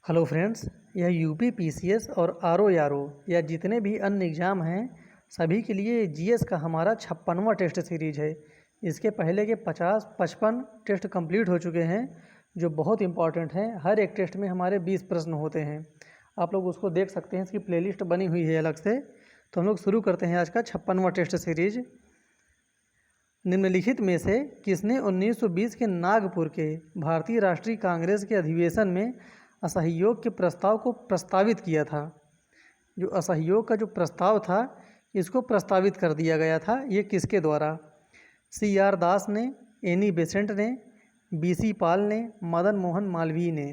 Hello friends, यह UP PCS और RO या जितने भी अन्य एग्ज़ाम हैं सभी के लिए जीएस का हमारा 56वां टेस्ट सीरीज है। इसके पहले के 50-55 टेस्ट कंप्लीट हो चुके हैं जो बहुत इंपॉर्टेंट हैं। हर एक टेस्ट में हमारे 20 प्रश्न होते हैं। आप लोग उसको देख सकते हैं, इसकी प्लेलिस्ट बनी हुई है अलग से। तो हम लोग शुरू करते हैं आज का 56वां टेस्ट सीरीज। निम्नलिखित में से किसने 1920 के नागपुर के भारतीय राष्ट्रीय कांग्रेस के अधिवेशन में असहयोग के प्रस्ताव को प्रस्तावित किया था? जो असहयोग का जो प्रस्ताव था इसको प्रस्तावित कर दिया गया था, ये किसके द्वारा? CR दास ने, एनी बेसेंट ने, BC पाल ने, मदन मोहन मालवीय ने।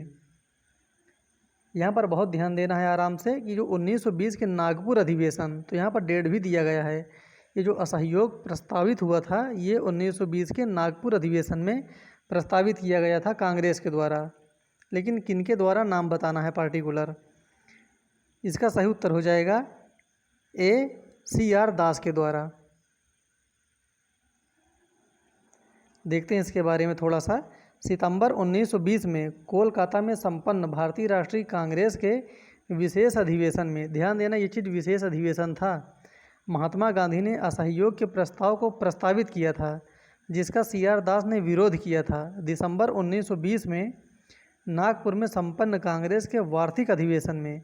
यहाँ पर बहुत ध्यान देना है आराम से कि जो 1920 के नागपुर अधिवेशन, तो यहाँ पर डेट भी दिया गया है। ये जो असहयोग प्रस्तावित हुआ था ये 1920 के नागपुर अधिवेशन में प्रस्तावित किया गया था कांग्रेस के द्वारा। लेकिन किनके द्वारा, नाम बताना है पार्टिकुलर। इसका सही उत्तर हो जाएगा A, CR दास के द्वारा। देखते हैं इसके बारे में थोड़ा सा। सितंबर 1920 में कोलकाता में संपन्न भारतीय राष्ट्रीय कांग्रेस के विशेष अधिवेशन में, ध्यान देना ये चीज़ विशेष अधिवेशन था, महात्मा गांधी ने असहयोग के प्रस्ताव को प्रस्तावित किया था जिसका CR दास ने विरोध किया था। दिसंबर 1920 में नागपुर में संपन्न कांग्रेस के वार्षिक अधिवेशन में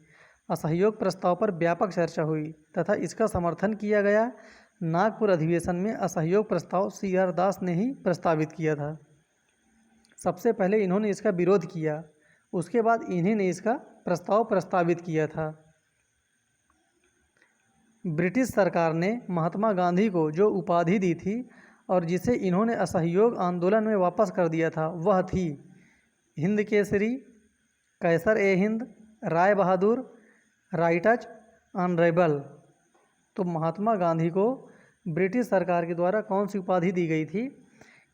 असहयोग प्रस्ताव पर व्यापक चर्चा हुई तथा इसका समर्थन किया गया। नागपुर अधिवेशन में असहयोग प्रस्ताव CR दास ने ही प्रस्तावित किया था। सबसे पहले इन्होंने इसका विरोध किया, उसके बाद इन्हीं ने इसका प्रस्ताव प्रस्तावित किया था। ब्रिटिश सरकार ने महात्मा गांधी को जो उपाधि दी थी और जिसे इन्होंने असहयोग आंदोलन में वापस कर दिया था वह थी हिंद केसरी, कैसर-ए-हिंद, राय बहादुर, राइटच, ऑनरेबल। तो महात्मा गांधी को ब्रिटिश सरकार के द्वारा कौन सी उपाधि दी गई थी?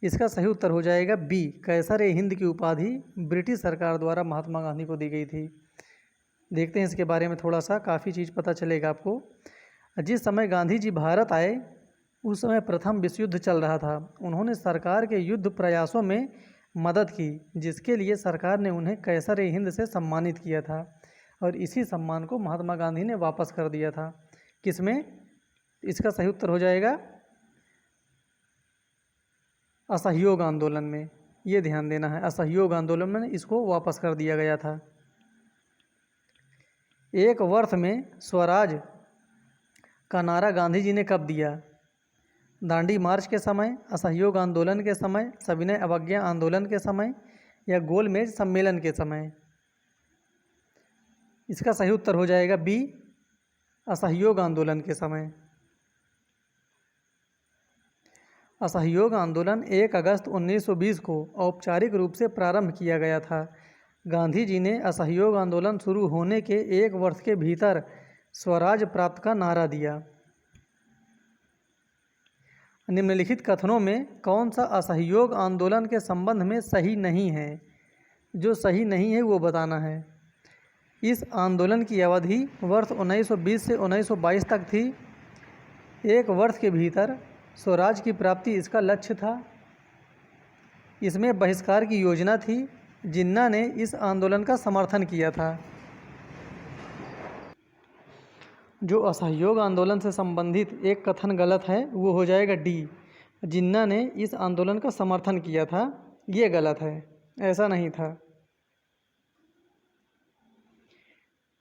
इसका सही उत्तर हो जाएगा B, कैसर-ए-हिंद की उपाधि ब्रिटिश सरकार द्वारा महात्मा गांधी को दी गई थी। देखते हैं इसके बारे में थोड़ा सा, काफ़ी चीज़ पता चलेगा आपको। जिस समय गांधी जी भारत आए उस समय प्रथम विश्व युद्ध चल रहा था। उन्होंने सरकार के युद्ध प्रयासों में मदद की जिसके लिए सरकार ने उन्हें कैसर-ए-हिंद से सम्मानित किया था और इसी सम्मान को महात्मा गांधी ने वापस कर दिया था। किसमें? इसका सही उत्तर हो जाएगा असहयोग आंदोलन में। ये ध्यान देना है, असहयोग आंदोलन में इसको वापस कर दिया गया था। एक वर्ष में स्वराज का नारा गांधी जी ने कब दिया? दांडी मार्च के समय, असहयोग आंदोलन के समय, सविनय अवज्ञा आंदोलन के समय या गोलमेज सम्मेलन के समय? इसका सही उत्तर हो जाएगा B, असहयोग आंदोलन के समय। असहयोग आंदोलन 1 अगस्त 1920 को औपचारिक रूप से प्रारंभ किया गया था। गांधी जी ने असहयोग आंदोलन शुरू होने के 1 वर्ष के भीतर स्वराज प्राप्त का नारा दिया। निम्नलिखित कथनों में कौन सा असहयोग आंदोलन के संबंध में सही नहीं है? जो सही नहीं है वो बताना है। इस आंदोलन की अवधि वर्ष 1920 से 1922 तक थी। 1 वर्ष के भीतर स्वराज की प्राप्ति इसका लक्ष्य था। इसमें बहिष्कार की योजना थी। जिन्ना ने इस आंदोलन का समर्थन किया था। जो असहयोग आंदोलन से संबंधित एक कथन गलत है वो हो जाएगा D, जिन्ना ने इस आंदोलन का समर्थन किया था, ये गलत है, ऐसा नहीं था।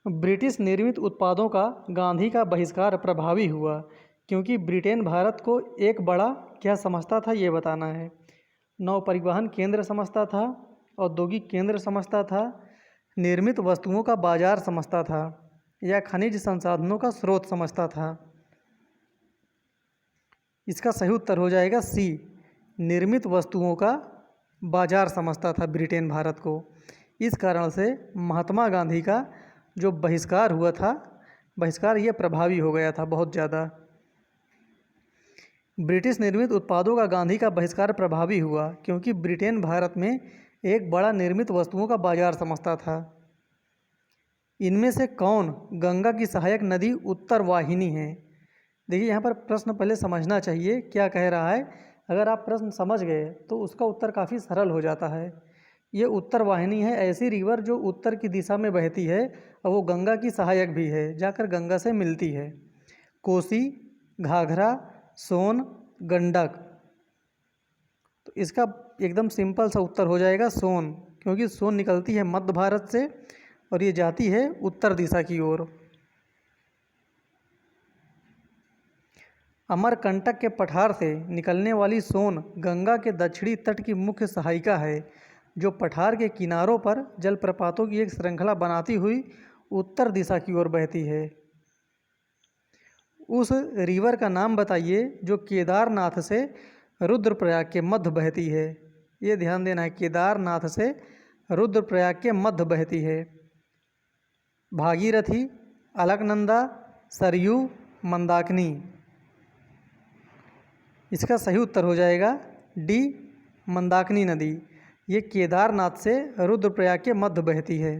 ब्रिटिश निर्मित उत्पादों का गांधी का बहिष्कार प्रभावी हुआ क्योंकि ब्रिटेन भारत को एक बड़ा क्या समझता था ये बताना है। नौ परिवहन केंद्र समझता था, औद्योगिक केंद्र समझता था, निर्मित वस्तुओं का बाजार समझता था या खनिज संसाधनों का स्रोत समझता था? इसका सही उत्तर हो जाएगा C, निर्मित वस्तुओं का बाजार समझता था ब्रिटेन भारत को। इस कारण से महात्मा गांधी का जो बहिष्कार हुआ था, बहिष्कार ये प्रभावी हो गया था बहुत ज़्यादा। ब्रिटिश निर्मित उत्पादों का गांधी का बहिष्कार प्रभावी हुआ क्योंकि ब्रिटेन भारत में एक बड़ा निर्मित वस्तुओं का बाजार समझता था। इनमें से कौन गंगा की सहायक नदी उत्तर वाहिनी है? देखिए यहाँ पर प्रश्न पहले समझना चाहिए क्या कह रहा है। अगर आप प्रश्न समझ गए तो उसका उत्तर काफ़ी सरल हो जाता है ये उत्तर वाहिनी है, ऐसी रिवर जो उत्तर की दिशा में बहती है और वो गंगा की सहायक भी है, जाकर गंगा से मिलती है। कोसी, घाघरा, सोन, गंडक। तो इसका एकदम सिंपल सा उत्तर हो जाएगा सोन, क्योंकि सोन निकलती है मध्य भारत से और ये जाती है उत्तर दिशा की ओर। अमरकंटक के पठार से निकलने वाली सोन गंगा के दक्षिणी तट की मुख्य सहायिका है, जो पठार के किनारों पर जलप्रपातों की एक श्रृंखला बनाती हुई उत्तर दिशा की ओर बहती है। उस रिवर का नाम बताइए जो केदारनाथ से रुद्रप्रयाग के मध्य बहती है। ये ध्यान देना है, केदारनाथ से रुद्रप्रयाग के मध्य बहती है। भागीरथी, अलकनंदा, सरयू, मंदाकिनी। इसका सही उत्तर हो जाएगा डी, मंदाकिनी नदी। ये केदारनाथ से रुद्रप्रयाग के मध्य बहती है।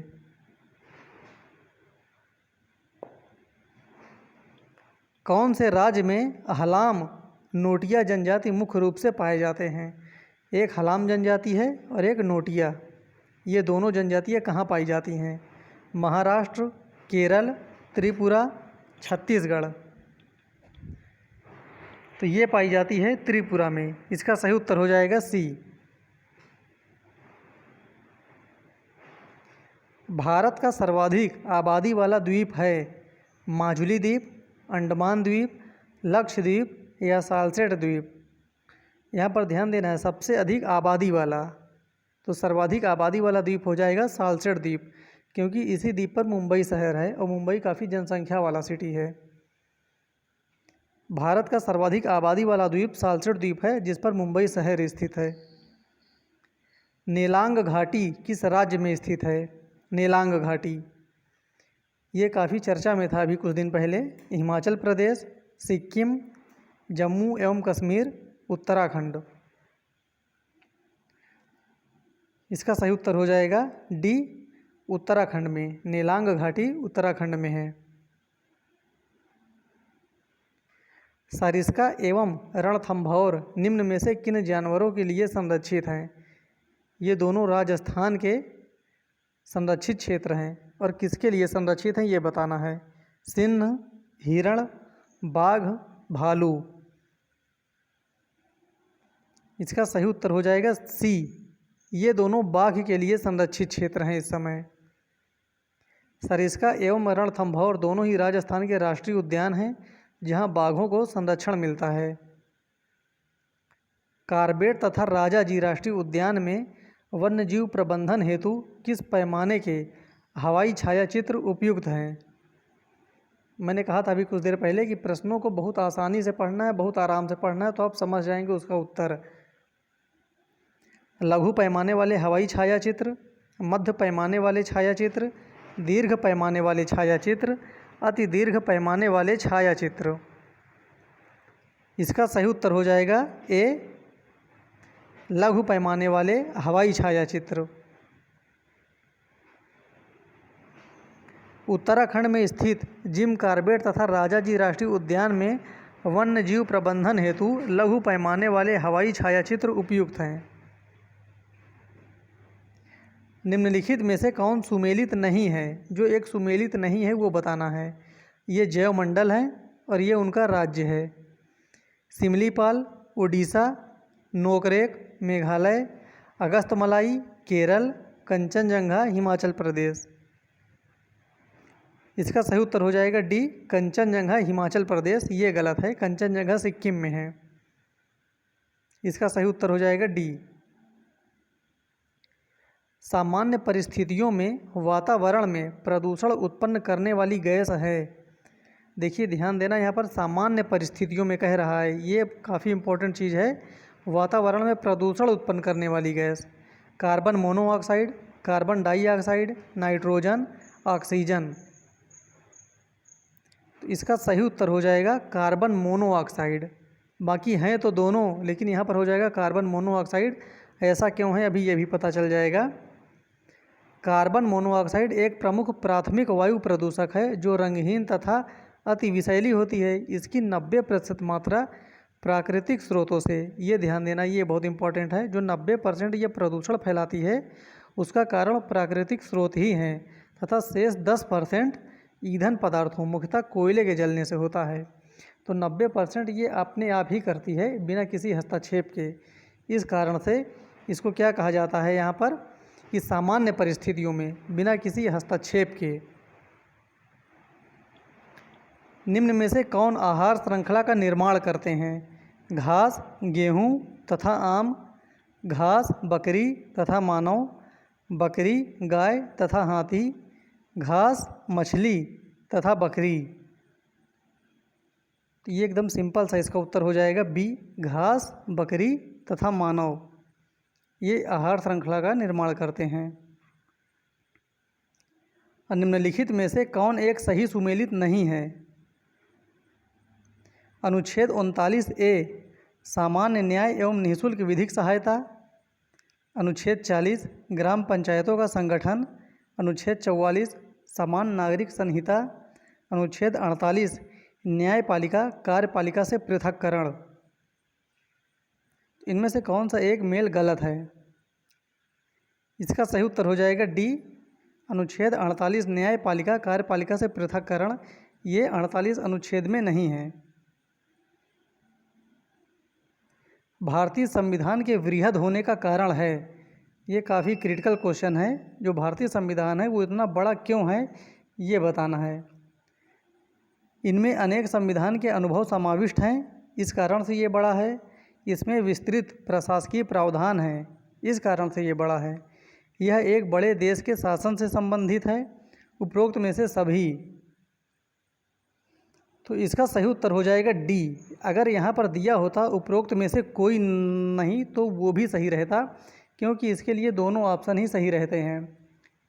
कौन से राज्य में हलाम नोटिया जनजाति मुख्य रूप से पाए जाते हैं? एक हलाम जनजाति है और एक नोटिया। ये दोनों जनजातियाँ कहाँ पाई जाती हैं? महाराष्ट्र, केरल, त्रिपुरा, छत्तीसगढ़। तो ये पाई जाती है त्रिपुरा में। इसका सही उत्तर हो जाएगा सी। भारत का सर्वाधिक आबादी वाला द्वीप है माजुली द्वीप, अंडमान द्वीप, लक्षद्वीप या सालसेट द्वीप। यहाँ पर ध्यान देना है, सबसे अधिक आबादी वाला, तो सर्वाधिक आबादी वाला द्वीप हो जाएगा सालसेट द्वीप, क्योंकि इसी द्वीप पर मुंबई शहर है और मुंबई काफ़ी जनसंख्या वाला सिटी है। भारत का सर्वाधिक आबादी वाला द्वीप सालसेट द्वीप है, जिस पर मुंबई शहर स्थित है। नेलांग घाटी किस राज्य में स्थित है? नेलांग घाटी ये काफ़ी चर्चा में था अभी कुछ दिन पहले। हिमाचल प्रदेश, सिक्किम, जम्मू एवं कश्मीर, उत्तराखंड। इसका सही उत्तर हो जाएगा डी, उत्तराखंड में। नेलांग घाटी उत्तराखंड में है। सरिस्का एवं रणथंभौर निम्न में से किन जानवरों के लिए संरक्षित हैं? ये दोनों राजस्थान के संरक्षित क्षेत्र हैं और किसके लिए संरक्षित हैं ये बताना है। सिंह, हिरण, बाघ, भालू। इसका सही उत्तर हो जाएगा सी। ये दोनों बाघ के लिए संरक्षित क्षेत्र हैं इस समय। सरिस्का एवं रणथंभौर दोनों ही राजस्थान के राष्ट्रीय उद्यान हैं, जहां बाघों को संरक्षण मिलता है। कार्बेट तथा राजाजी राष्ट्रीय उद्यान में वन्यजीव प्रबंधन हेतु किस पैमाने के हवाई छायाचित्र उपयुक्त हैं? मैंने कहा था अभी कुछ देर पहले कि प्रश्नों को बहुत आसानी से पढ़ना है, बहुत आराम से पढ़ना है, तो आप समझ जाएंगे उसका उत्तर। लघु पैमाने वाले हवाई छायाचित्र, मध्य पैमाने वाले छायाचित्र, दीर्घ पैमाने वाले छायाचित्र, अति दीर्घ पैमाने वाले छायाचित्र। इसका सही उत्तर हो जाएगा ए, लघु पैमाने वाले हवाई छायाचित्र। उत्तराखंड में स्थित जिम कार्बेट तथा राजाजी राष्ट्रीय उद्यान में वन्य जीव प्रबंधन हेतु लघु पैमाने वाले हवाई छायाचित्र उपयुक्त हैं। निम्नलिखित में से कौन सुमेलित नहीं है? जो एक सुमेलित नहीं है वो बताना है। ये जैवमंडल है और ये उनका राज्य है। सिमलीपाल, उड़ीसा, नोकरेक, मेघालय, अगस्तमलाई, केरल, कंचनजंगा, हिमाचल प्रदेश। इसका सही उत्तर हो जाएगा डी, कंचनजंगा हिमाचल प्रदेश। ये गलत है, कंचनजंगा सिक्किम में है। इसका सही उत्तर हो जाएगा डी। सामान्य परिस्थितियों में वातावरण में प्रदूषण उत्पन्न करने वाली गैस है। देखिए ध्यान देना, यहाँ पर सामान्य परिस्थितियों में कह रहा है, ये काफ़ी इम्पोर्टेंट चीज़ है। वातावरण में प्रदूषण उत्पन्न करने वाली gas carbon monoxide, carbon dioxide, nitrogen, oxygen. तो इसका सही उत्तर हो जाएगा कार्बन मोनोऑक्साइड। बाकी हैं तो दोनों, लेकिन यहाँ पर हो जाएगा कार्बन मोनोऑक्साइड। ऐसा क्यों है अभी ये भी पता चल जाएगा। कार्बन मोनोऑक्साइड एक प्रमुख प्राथमिक वायु प्रदूषक है जो रंगहीन तथा अति विषैली होती है। इसकी 90% मात्रा प्राकृतिक स्रोतों से, ये ध्यान देना, ये बहुत इंपॉर्टेंट है, जो 90% ये प्रदूषण फैलाती है उसका कारण प्राकृतिक स्रोत ही हैं तथा शेष 10% ईंधन पदार्थों मुख्यतः कोयले के जलने से होता है। तो 90% ये अपने आप ही करती है बिना किसी हस्तक्षेप के। इस कारण से इसको क्या कहा जाता है यहाँ पर कि सामान्य परिस्थितियों में बिना किसी हस्तक्षेप के। निम्न में से कौन आहार श्रृंखला का निर्माण करते हैं? घास, गेहूँ तथा आम, घास, बकरी तथा मानव, बकरी, गाय तथा हाथी, घास, मछली तथा बकरी। तो ये एकदम सिंपल सा इसका उत्तर हो जाएगा बी, घास, बकरी तथा मानव, ये आहार श्रृंखला का निर्माण करते हैं। निम्नलिखित में से कौन एक सही सुमेलित नहीं है? अनुच्छेद 39A सामान्य न्याय एवं निःशुल्क विधिक सहायता, अनुच्छेद 40 ग्राम पंचायतों का संगठन, अनुच्छेद 44 समान नागरिक संहिता, अनुच्छेद 48 न्यायपालिका कार्यपालिका से पृथक्करण। इनमें से कौन सा एक मेल गलत है? इसका सही उत्तर हो जाएगा डी, अनुच्छेद 48 न्यायपालिका कार्यपालिका से पृथक्करण। ये 48 अनुच्छेद में नहीं है। भारतीय संविधान के वृहद होने का कारण है, ये काफ़ी क्रिटिकल क्वेश्चन है। जो भारतीय संविधान है वो इतना बड़ा क्यों है ये बताना है। इनमें अनेक संविधान के अनुभव समाविष्ट हैं, इस कारण से ये बड़ा है। इसमें विस्तृत प्रशासकीय प्रावधान है, इस कारण से ये बड़ा है। यह एक बड़े देश के शासन से संबंधित है, उपरोक्त में से सभी। तो इसका सही उत्तर हो जाएगा डी। अगर यहाँ पर दिया होता उपरोक्त में से कोई नहीं तो वो भी सही रहता, क्योंकि इसके लिए दोनों ऑप्शन ही सही रहते हैं।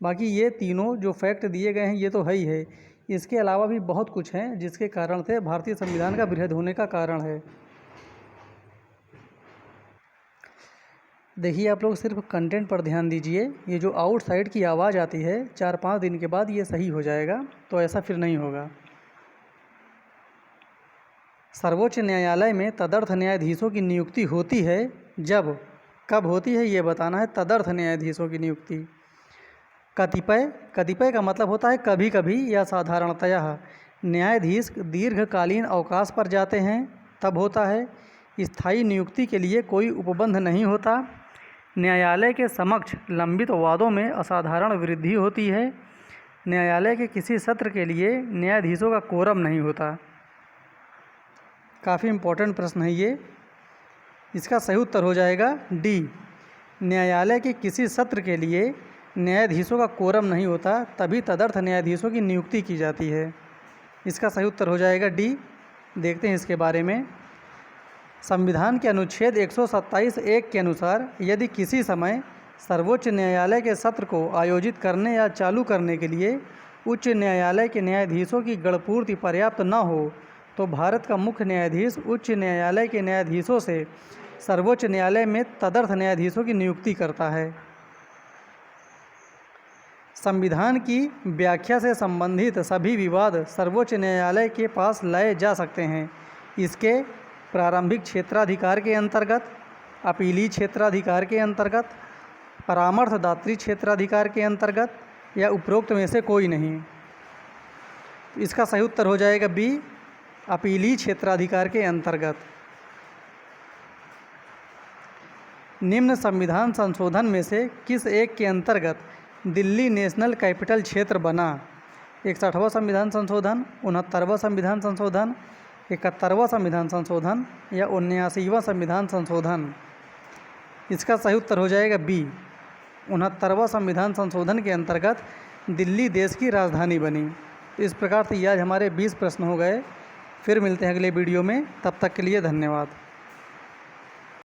बाकी ये तीनों जो फैक्ट दिए गए हैं ये तो है ही है, इसके अलावा भी बहुत कुछ है जिसके कारण से भारतीय संविधान का वृहद होने का कारण है। देखिए आप लोग सिर्फ कंटेंट पर ध्यान दीजिए। ये जो आउटसाइड की आवाज़ आती है 4-5 दिन के बाद ये सही हो जाएगा, तो ऐसा फिर नहीं होगा। सर्वोच्च न्यायालय में तदर्थ न्यायाधीशों की नियुक्ति होती है जब, कब होती है ये बताना है। तदर्थ न्यायाधीशों की नियुक्ति कतिपय, कतिपय का मतलब होता है कभी कभी या साधारणतया। न्यायाधीश दीर्घकालीन अवकाश पर जाते हैं तब होता है। स्थायी नियुक्ति के लिए कोई उपबंध नहीं होता। न्यायालय के समक्ष लंबित वादों में असाधारण वृद्धि होती है। न्यायालय के किसी सत्र के लिए न्यायाधीशों का कोरम नहीं होता। काफ़ी इम्पोर्टेंट प्रश्न है ये। इसका सही उत्तर हो जाएगा डी, न्यायालय के किसी सत्र के लिए न्यायाधीशों का कोरम नहीं होता, तभी तदर्थ न्यायाधीशों की नियुक्ति की जाती है। इसका सही उत्तर हो जाएगा डी। देखते हैं इसके बारे में। संविधान के अनुच्छेद 127(1) के अनुसार यदि किसी समय सर्वोच्च न्यायालय के सत्र को आयोजित करने या चालू करने के लिए उच्च न्यायालय के न्यायाधीशों की गणपूर्ति पर्याप्त न हो तो भारत का मुख्य न्यायाधीश उच्च न्यायालय के न्यायाधीशों से सर्वोच्च न्यायालय में तदर्थ न्यायाधीशों की नियुक्ति करता है। संविधान की व्याख्या से संबंधित सभी विवाद सर्वोच्च न्यायालय के पास लाए जा सकते हैं। इसके प्रारंभिक क्षेत्राधिकार के अंतर्गत, अपीली क्षेत्राधिकार के अंतर्गत, परामर्शदात्री क्षेत्राधिकार के अंतर्गत या उपरोक्त में से कोई नहीं। इसका सही उत्तर हो जाएगा बी, अपीली क्षेत्राधिकार के अंतर्गत। निम्न संविधान संशोधन में से किस एक के अंतर्गत दिल्ली नेशनल कैपिटल क्षेत्र बना? 61वां संविधान संशोधन, 69वां संविधान संशोधन, 71वां संविधान संशोधन या 79वां संविधान संशोधन। इसका सही उत्तर हो जाएगा बी, 69वां संविधान संशोधन के अंतर्गत दिल्ली देश की राजधानी बनी। इस प्रकार से आज हमारे 20 प्रश्न हो गए। फिर मिलते हैं अगले वीडियो में, तब तक के लिए धन्यवाद।